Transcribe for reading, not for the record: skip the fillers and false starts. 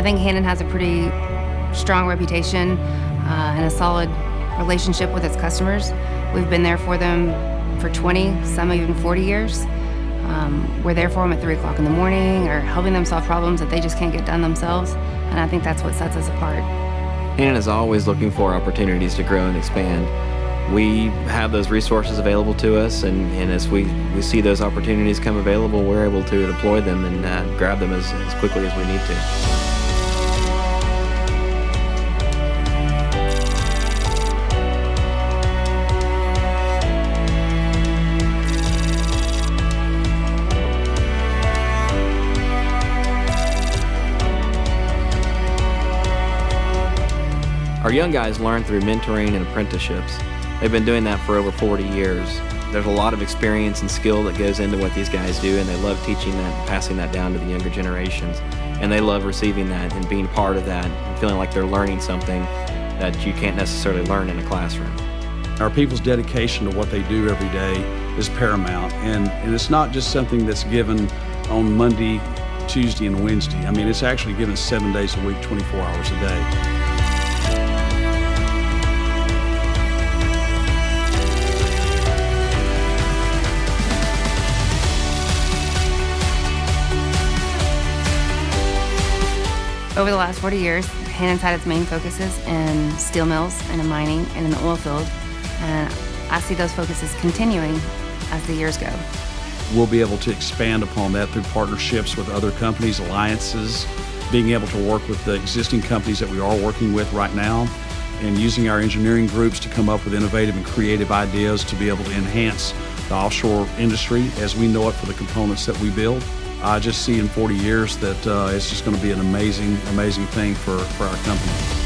think Hannon has a pretty strong reputation and a solid relationship with its customers. We've been there for them for 20, some even 40 years. We're there for them at 3 o'clock in the morning or helping them solve problems that they just can't get done themselves. And I think that's what sets us apart. Hannon is always looking for opportunities to grow and expand. We have those resources available to us, and as we see those opportunities come available, we're able to deploy them and grab them as quickly as we need to. Our young guys learn through mentoring and apprenticeships. They've been doing that for over 40 years. There's a lot of experience and skill that goes into what these guys do, and they love teaching that and passing that down to the younger generations. And they love receiving that and being part of that and feeling like they're learning something that you can't necessarily learn in a classroom. Our people's dedication to what they do every day is paramount, and it's not just something that's given on Monday, Tuesday, and Wednesday. I mean, it's actually given 7 days a week, 24 hours a day. Over the last 40 years, Hannon's had its main focuses in steel mills and in mining and in the oil field, and I see those focuses continuing as the years go. We'll be able to expand upon that through partnerships with other companies, alliances, being able to work with the existing companies that we are working with right now, and using our engineering groups to come up with innovative and creative ideas to be able to enhance the offshore industry as we know it for the components that we build. I just see in 40 years that it's just going to be an amazing, amazing thing for our company.